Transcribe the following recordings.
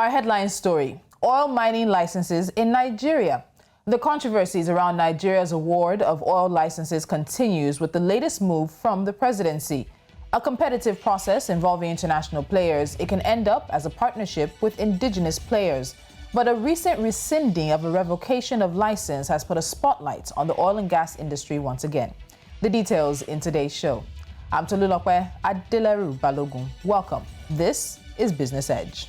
Our headline story: oil mining licenses in Nigeria. The controversies around Nigeria's award of oil licenses continues with the latest move from the presidency. A competitive process involving international players, it can end up as a partnership with indigenous players. But a recent rescinding of a revocation of license has put a spotlight on the oil and gas industry once again. The details in today's show. I'm Tolu Adelaru Balogun. Welcome. This is Business Edge.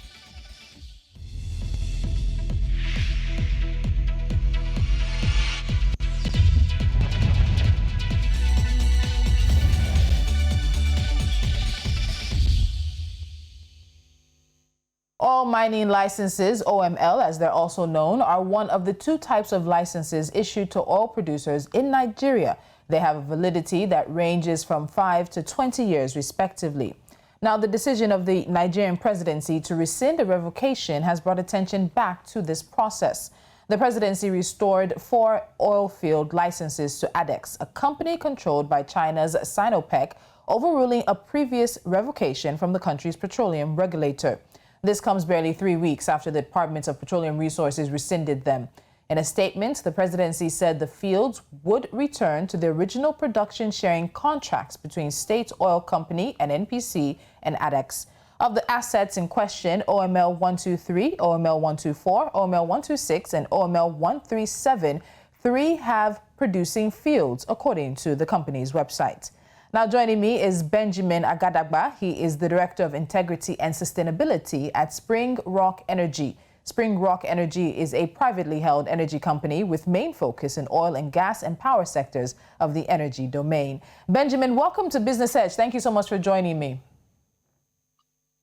Oil mining licenses, OML as they're also known, are one of the two types of licenses issued to oil producers in Nigeria. They have a validity that ranges from 5 to 20 years respectively. Now, the decision of the Nigerian presidency to rescind a revocation has brought attention back to this process. The presidency restored 4 oil field licenses to Addax, a company controlled by China's Sinopec, overruling a previous revocation from the country's petroleum regulator. This comes barely 3 weeks after the Department of Petroleum Resources rescinded them. In a statement, the presidency said the fields would return to the original production sharing contracts between State Oil Company and NPC and Addax. Of the assets in question, OML 123, OML 124, OML 126, and OML 137, 3 have producing fields, according to the company's website. Now joining me is Benjamin Agadagba. He is the Director of Integrity and Sustainability at Spring Rock Energy. Spring Rock Energy is a privately held energy company with main focus in oil and gas and power sectors of the energy domain. Benjamin, welcome to Business Edge. Thank you so much for joining me.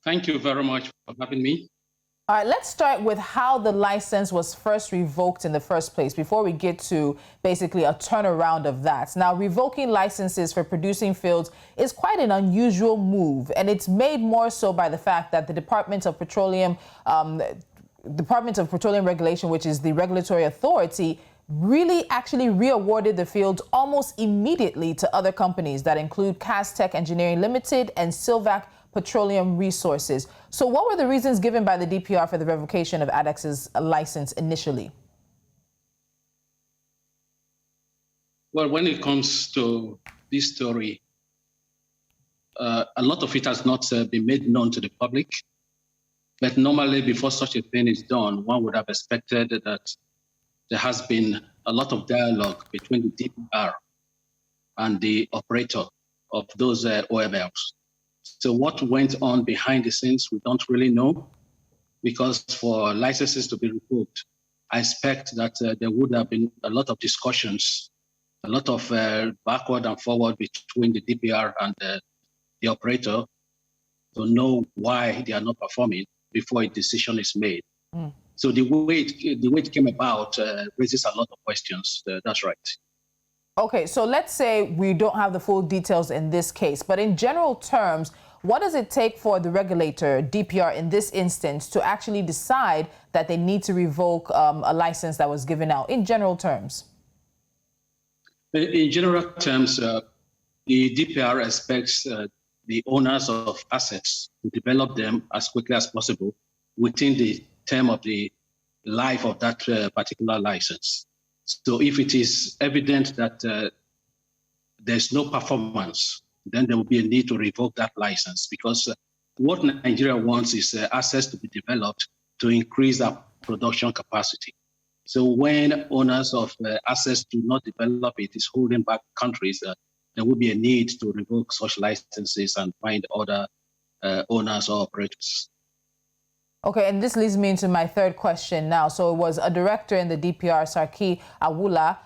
Thank you very much for having me. All right, let's start with how the license was first revoked in the first place before we get to basically a turnaround of that. Now, revoking licenses for producing fields is quite an unusual move, and it's made more so by the fact that the Department of Petroleum Regulation, which is the regulatory authority, really actually re-awarded the fields almost immediately to other companies that include Castech Engineering Limited and Silvac Petroleum Resources. So what were the reasons given by the DPR for the revocation of Addax's license initially? Well, when it comes to this story, a lot of it has not been made known to the public. But normally, before such a thing is done, one would have expected that there has been a lot of dialogue between the DPR and the operator of those OMLs. So what went on behind the scenes, we don't really know, because for licenses to be revoked, I expect that there would have been a lot of discussions, a lot of backward and forward between the DPR and the operator to know why they are not performing before a decision is made. So the way it came about raises a lot of questions. That's right. Okay, so let's say we don't have the full details in this case, but in general terms, what does it take for the regulator, DPR in this instance, to actually decide that they need to revoke a license that was given out, in general terms? In general terms, the DPR expects the owners of assets to develop them as quickly as possible within the term of the life of that particular license. So if it is evident that there's no performance, then there will be a need to revoke that license, because what Nigeria wants is assets to be developed to increase our production capacity. So when owners of assets do not develop it, is holding back countries, there will be a need to revoke such licenses and find other owners or operators. Okay, and this leads me into my third question now. So it was a director in the DPR, Sarki Awula,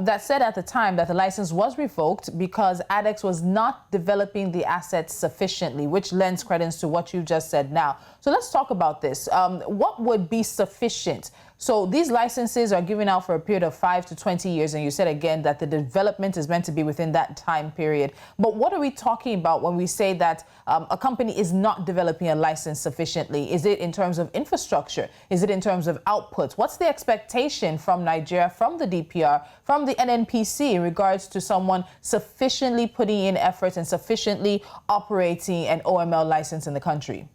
that said at the time that the license was revoked because Addax was not developing the assets sufficiently, which lends credence to what you just said now. So let's talk about this. What would be sufficient? So these licenses are given out for a period of 5 to 20 years, and you said again that the development is meant to be within that time period. But what are we talking about when we say that a company is not developing a license sufficiently? Is it in terms of infrastructure? Is it in terms of outputs? What's the expectation from Nigeria, from the DPR, from the NNPC in regards to someone sufficiently putting in efforts and sufficiently operating an OML license in the country?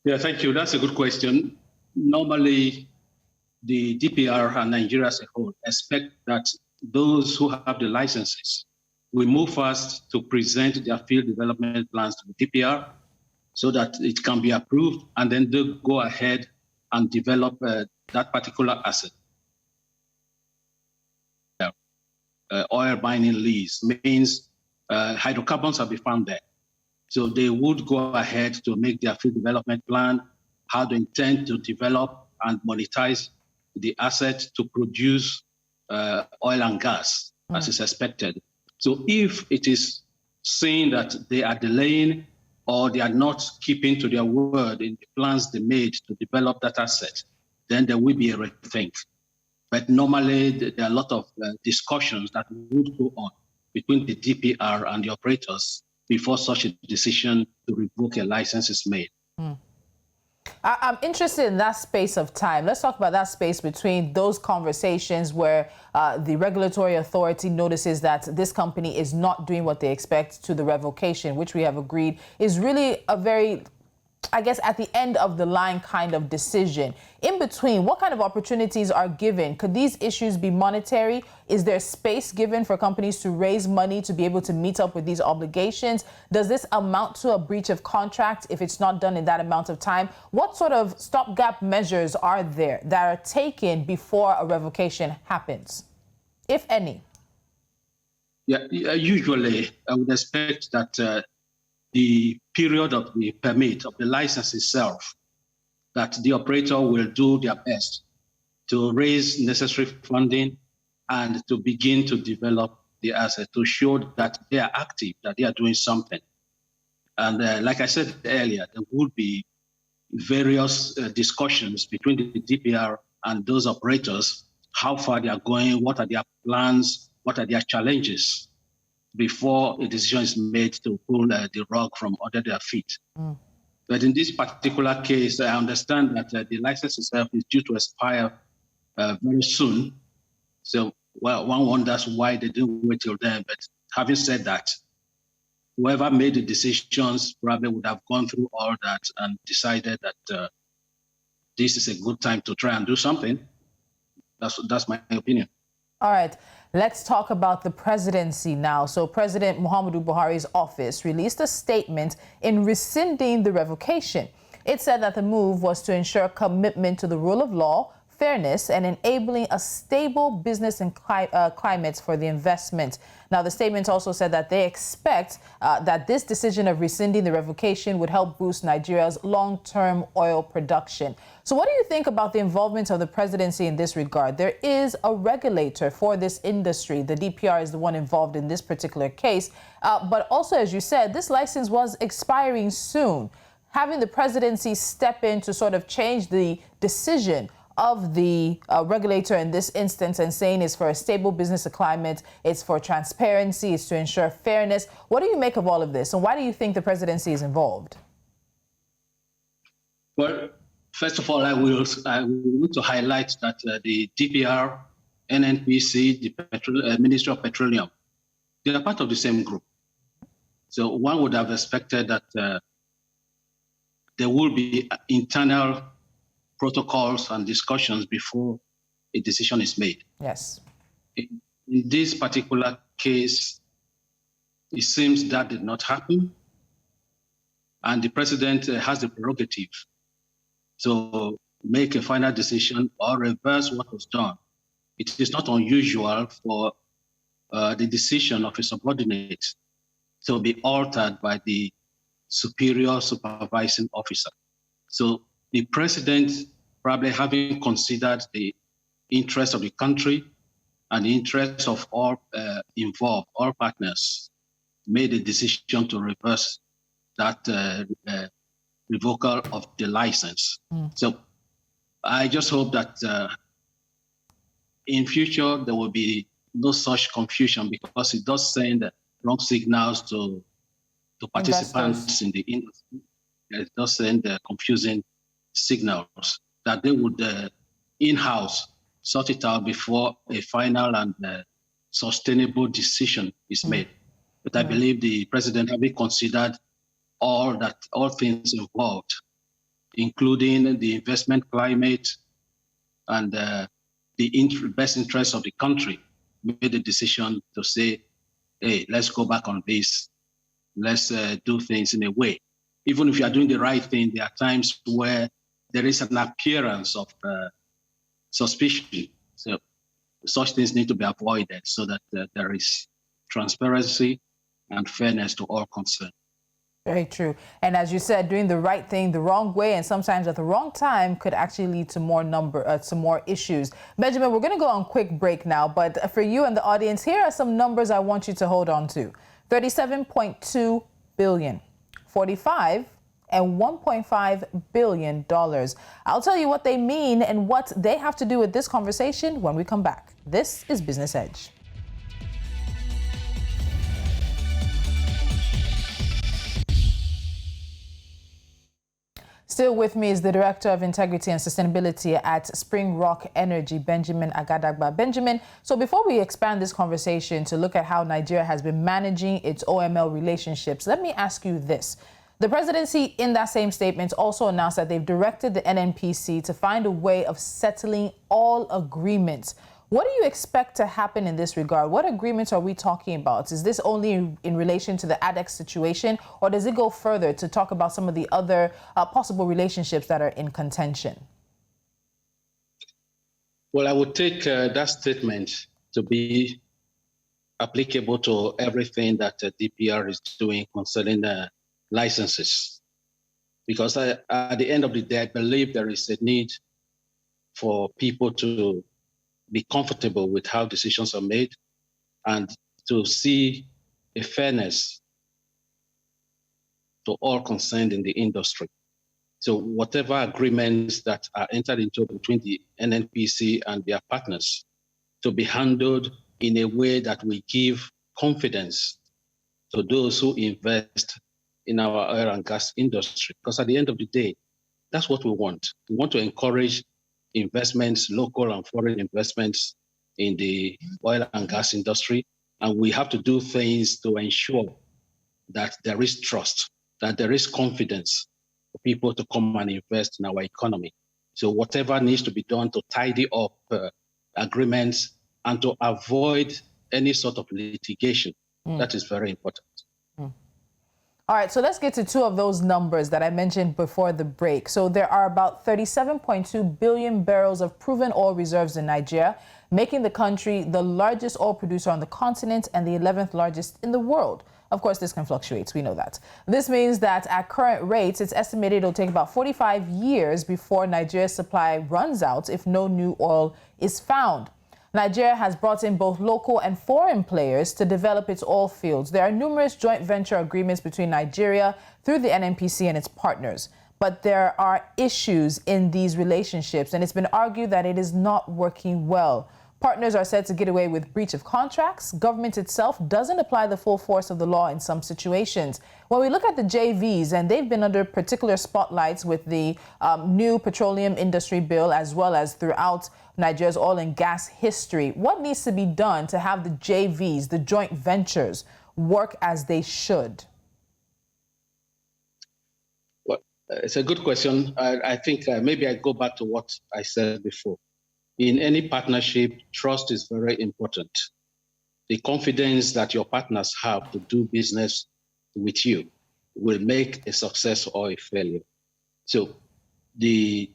Yeah, thank you. That's a good question. Normally, the DPR and Nigeria as a whole expect that those who have the licenses will move fast to present their field development plans to the DPR so that it can be approved, and then they'll go ahead and develop that particular asset. Oil mining lease means hydrocarbons have been found there. So they would go ahead to make their field development plan, how they intend to develop and monetize the asset to produce oil and gas as is expected. So if it is saying that they are delaying or they are not keeping to their word in the plans they made to develop that asset, then there will be a rethink. But normally there are a lot of discussions that would go on between the DPR and the operators before such a decision to revoke a license is made. I'm interested in that space of time. Let's talk about that space between those conversations where the regulatory authority notices that this company is not doing what they expect to the revocation, which we have agreed is really a very, I guess, at the end of the line kind of decision. In between, what kind of opportunities are given? Could these issues be monetary? Is there space given for companies to raise money to be able to meet up with these obligations? Does this amount to a breach of contract if it's not done in that amount of time? What sort of stopgap measures are there that are taken before a revocation happens, if any? Yeah, usually I would expect that the period of the permit of the license itself, that the operator will do their best to raise necessary funding and to begin to develop the asset to show that they are active, that they are doing something. And like I said earlier, there would be various discussions between the DPR and those operators, how far they are going, what are their plans, what are their challenges, before a decision is made to pull the rug from under their feet. But in this particular case, I understand that the license itself is due to expire very soon. So, well, one wonders why they didn't wait till then. But having said that, whoever made the decisions probably would have gone through all that and decided that this is a good time to try and do something. That's my opinion. All right, let's talk about the presidency now. So President Muhammadu Buhari's office released a statement in rescinding the revocation. It said that the move was to ensure commitment to the rule of law, fairness, and enabling a stable business and climate for the investment. Now, the statement also said that they expect that this decision of rescinding the revocation would help boost Nigeria's long-term oil production. So what do you think about the involvement of the presidency in this regard? There is a regulator for this industry. The DPR is the one involved in this particular case. But also, as you said, this license was expiring soon. Having the presidency step in to sort of change the decision of the regulator in this instance and saying it's for a stable business climate, it's for transparency, it's to ensure fairness. What do you make of all of this, and why do you think the presidency is involved? Well, first of all, I will want to highlight that the DPR, NNPC, the Ministry of Petroleum, they are part of the same group. So one would have expected that there will be internal protocols and discussions before a decision is made. Yes. In this particular case, it seems that did not happen. And the president has the prerogative to make a final decision or reverse what was done. It is not unusual for the decision of a subordinate to be altered by the superior supervising officer. So the president, probably having considered the interest of the country and the interest of all involved, all partners, made a decision to reverse that revocal of the license. So I just hope that in future there will be no such confusion, because it does send wrong signals to participants in the industry. It does send confusing signals that they would in-house sort it out before a final and sustainable decision is made. But I believe the president, having considered all things involved, including the investment climate and the best interest of the country, made the decision to say, hey, let's go back on this. Let's do things in a way. Even if you are doing the right thing, there are times where there is an appearance of suspicion. So such things need to be avoided so that there is transparency and fairness to all concerned. Very true. And as you said, doing the right thing the wrong way and sometimes at the wrong time could actually lead to more issues. Benjamin, we're going to go on a quick break now, but for you and the audience, here are some numbers I want you to hold on to. 37.2 billion, 45 and $1.5 billion. I'll tell you what they mean and what they have to do with this conversation when we come back. This is Business Edge. Still with me is the Director of Integrity and Sustainability at Spring Rock Energy, Benjamin Agadagba. Benjamin, so before we expand this conversation to look at how Nigeria has been managing its OML relationships, let me ask you this. The presidency, in that same statement, also announced that they've directed the NNPC to find a way of settling all agreements. What do you expect to happen in this regard? What agreements are we talking about? Is this only in relation to the Addax situation, or does it go further to talk about some of the other possible relationships that are in contention? Well, I would take that statement to be applicable to everything that DPR is doing concerning licenses. Because at the end of the day, I believe there is a need for people to be comfortable with how decisions are made and to see a fairness to all concerned in the industry. So whatever agreements that are entered into between the NNPC and their partners to be handled in a way that will give confidence to those who invest in our oil and gas industry. Because at the end of the day, that's what we want. We want to encourage investments, local and foreign investments in the oil and gas industry. And we have to do things to ensure that there is trust, that there is confidence for people to come and invest in our economy. So whatever needs to be done to tidy up agreements and to avoid any sort of litigation, that is very important. All right, so let's get to two of those numbers that I mentioned before the break. So there are about 37.2 billion barrels of proven oil reserves in Nigeria, making the country the largest oil producer on the continent and the 11th largest in the world. Of course, this can fluctuate. We know that. This means that at current rates, it's estimated it'll take about 45 years before Nigeria's supply runs out if no new oil is found. Nigeria has brought in both local and foreign players to develop its oil fields. There are numerous joint venture agreements between Nigeria through the NNPC and its partners. But there are issues in these relationships, and it's been argued that it is not working well. Partners are said to get away with breach of contracts. Government itself doesn't apply the full force of the law in some situations. When we look at the JVs, and they've been under particular spotlights with the new petroleum industry bill, as well as throughout Nigeria's oil and gas history, what needs to be done to have the JVs, the joint ventures, work as they should? Well, it's a good question. I think maybe I go back to what I said before. In any partnership, trust is very important. The confidence that your partners have to do business with you will make a success or a failure. So the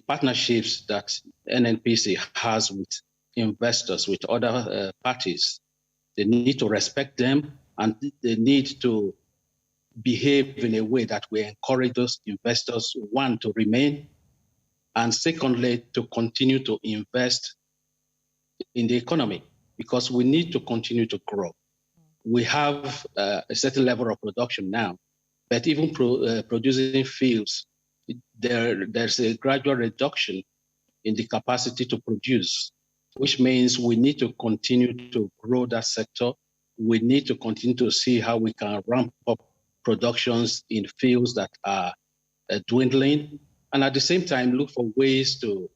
partnerships that NNPC has with investors, with other parties, they need to respect them, and they need to behave in a way that will encourage those investors, one, to remain, and secondly, to continue to invest in the economy, because we need to continue to grow. We have a certain level of production now, but even producing fields, there's a gradual reduction in the capacity to produce, which means we need to continue to grow that sector. We need to continue to see how we can ramp up productions in fields that are dwindling, and at the same time look for ways to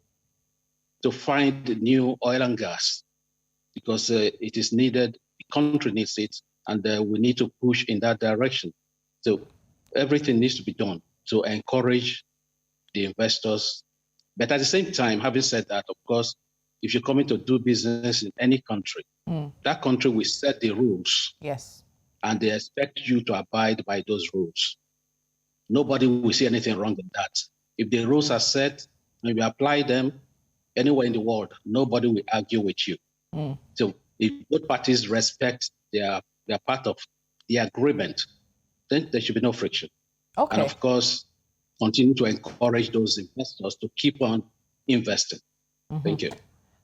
find new oil and gas, because it is needed, the country needs it, and we need to push in that direction. So everything needs to be done to encourage the investors. But at the same time, having said that, of course, if you're coming to do business in any country, that country will set the rules. Yes. And they expect you to abide by those rules. Nobody will see anything wrong in that. If the rules are set and you apply them anywhere in the world, nobody will argue with you. So if both parties respect their part of the agreement, then there should be no friction. Okay. And of course, continue to encourage those investors to keep on investing. Thank you.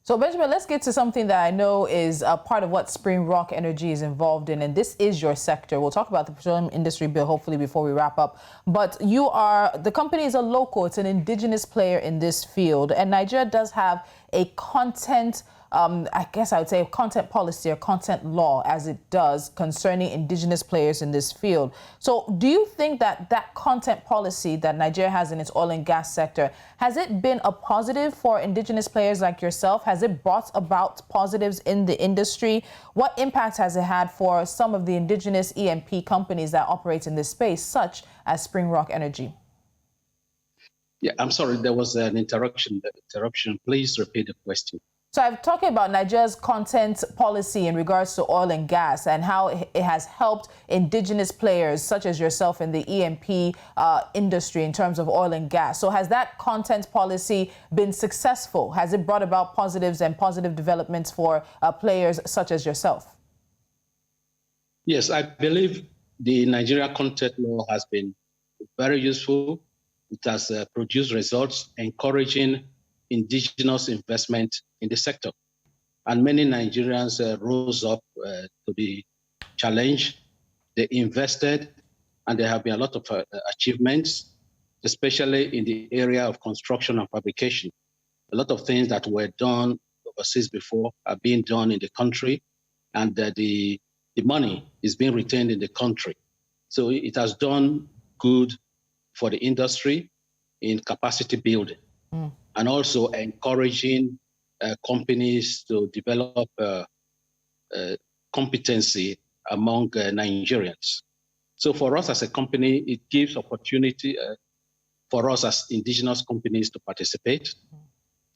So Benjamin, let's get to something that I know is a part of what Spring Rock Energy is involved in, and this is your sector. We'll talk about the petroleum industry bill hopefully before we wrap up. But the company is a local, it's an indigenous player in this field, and Nigeria does have a content I guess I would say content policy or content law as it does concerning indigenous players in this field. So do you think that that content policy that Nigeria has in its oil and gas sector, has it been a positive for indigenous players like yourself? Has it brought about positives in the industry? What impact has it had for some of the indigenous E&P companies that operate in this space, such as Spring Rock Energy? Yeah, I'm sorry, there was an interruption. Please repeat the question. So I'm talking about Nigeria's content policy in regards to oil and gas and how it has helped indigenous players such as yourself in the E&P industry in terms of oil and gas. So has that content policy been successful? Has it brought about positives and positive developments for players such as yourself? Yes, I believe the Nigeria content law has been very useful. It has produced results encouraging indigenous investment in the sector. And many Nigerians rose up to the challenge. They invested, and there have been a lot of achievements, especially in the area of construction and fabrication. A lot of things that were done overseas before are being done in the country, and the money is being retained in the country. So it has done good for the industry in capacity building. And also encouraging companies to develop competency among Nigerians. So for us as a company, it gives opportunity for us as indigenous companies to participate.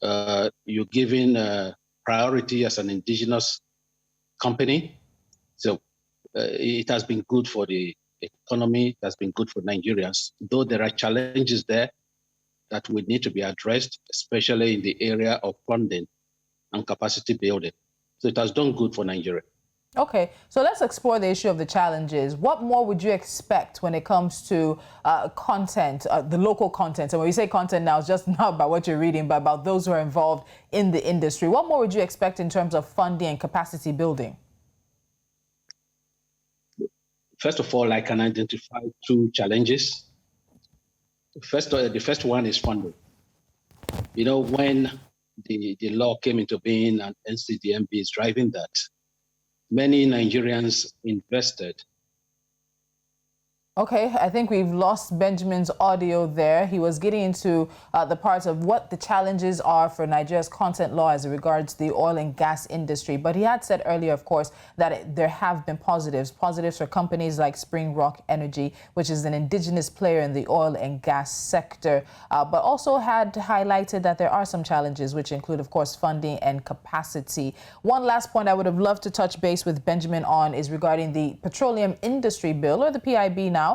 You're given priority as an indigenous company. So it has been good for the economy, it has been good for Nigerians, though there are challenges there that would need to be addressed, especially in the area of funding and capacity building. So it has done good for Nigeria. Okay, so let's explore the issue of the challenges. What more would you expect when it comes to content, the local content? And when we say content now, it's just not about what you're reading, but about those who are involved in the industry. What more would you expect in terms of funding and capacity building? First of all, I can identify two challenges. The first one is funding. You know, when the law came into being and NCDMB is driving that, many Nigerians invested. Okay, I think we've lost Benjamin's audio there. He was getting into the parts of what the challenges are for Nigeria's content law as regards the oil and gas industry. But he had said earlier, of course, that there have been positives for companies like Spring Rock Energy, which is an indigenous player in the oil and gas sector, but also had highlighted that there are some challenges, which include, of course, funding and capacity. One last point I would have loved to touch base with Benjamin on is regarding the petroleum industry bill, or the PIB now,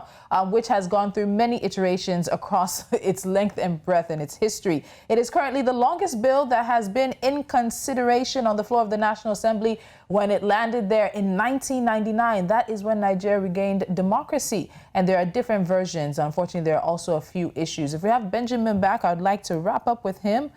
which has gone through many iterations across its length and breadth and its history. It is currently the longest bill that has been in consideration on the floor of the National Assembly when it landed there in 1999. That is when Nigeria regained democracy. And there are different versions. Unfortunately, there are also a few issues. If we have Benjamin back, I'd like to wrap up with him.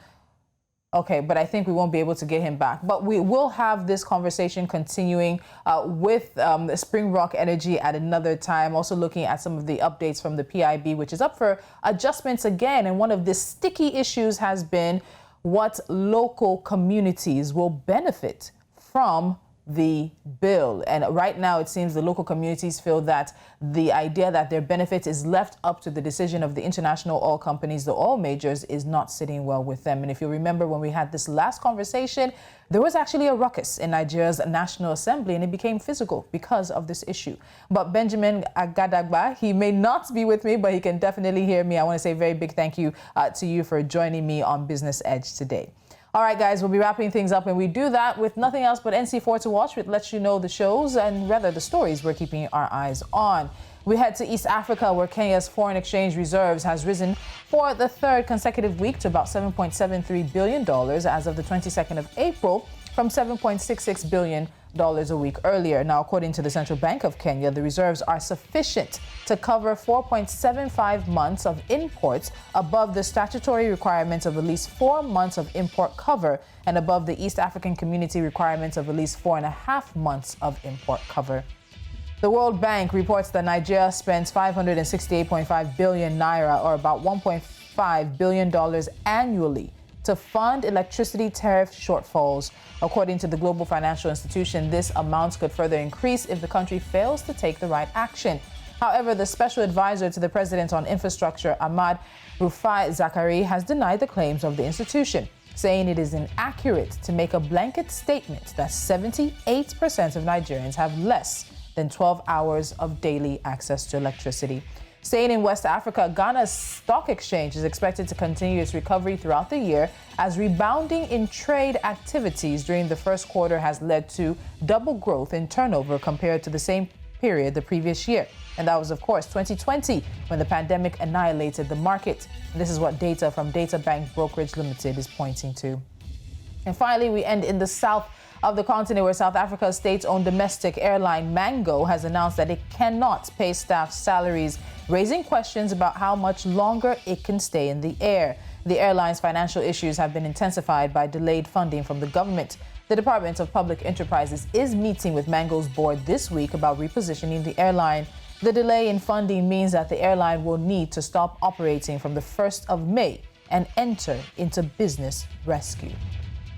Okay, but I think we won't be able to get him back. But we will have this conversation continuing with Spring Rock Energy at another time, also looking at some of the updates from the PIB, which is up for adjustments again. And one of the sticky issues has been what local communities will benefit from the bill. And right now, it seems the local communities feel that the idea that their benefit is left up to the decision of the international oil companies, the oil majors, is not sitting well with them. And if you remember when we had this last conversation, there was actually a ruckus in Nigeria's National Assembly, and it became physical because of this issue. But Benjamin Agadagba, he may not be with me, but he can definitely hear me. I want to say a very big thank you to you for joining me on Business Edge today. All right, guys, we'll be wrapping things up, and we do that with nothing else but NC4 to watch, which lets you know the shows and rather the stories we're keeping our eyes on. We head to East Africa, where Kenya's foreign exchange reserves has risen for the third consecutive week to about $7.73 billion as of the 22nd of April, from $7.66 billion a week earlier. Now, according to the Central Bank of Kenya, the reserves are sufficient to cover 4.75 months of imports, above the statutory requirements of at least 4 months of import cover and above the East African Community requirements of at least 4.5 months of import cover. The World Bank reports that Nigeria spends 568.5 billion naira, or about $1.5 billion annually, to fund electricity tariff shortfalls. According to the Global Financial Institution, this amount could further increase if the country fails to take the right action. However, the special advisor to the president on infrastructure, Ahmad Rufai Zakari, has denied the claims of the institution, saying it is inaccurate to make a blanket statement that 78% of Nigerians have less than 12 hours of daily access to electricity. Staying in West Africa, Ghana's stock exchange is expected to continue its recovery throughout the year, as rebounding in trade activities during the first quarter has led to double growth in turnover compared to the same period the previous year. And that was, of course, 2020, when the pandemic annihilated the market. And this is what data from Data Bank Brokerage Limited is pointing to. And finally, we end in the south of the continent, where South Africa's state-owned domestic airline Mango has announced that it cannot pay staff salaries, raising questions about how much longer it can stay in the air. The airline's financial issues have been intensified by delayed funding from the government. The Department of Public Enterprises is meeting with Mango's board this week about repositioning the airline. The delay in funding means that the airline will need to stop operating from the 1st of May and enter into business rescue.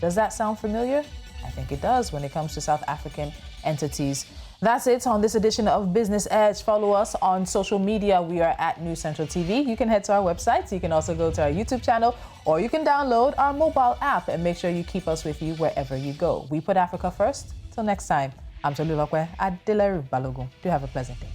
Does that sound familiar? I think it does when it comes to South African entities. That's it on this edition of Business Edge. Follow us on social media. We are at News Central TV. You can head to our website. You can also go to our YouTube channel, or you can download our mobile app, and make sure you keep us with you wherever you go. We put Africa first. Till next time, I'm Tolu Balogun. Do have a pleasant day.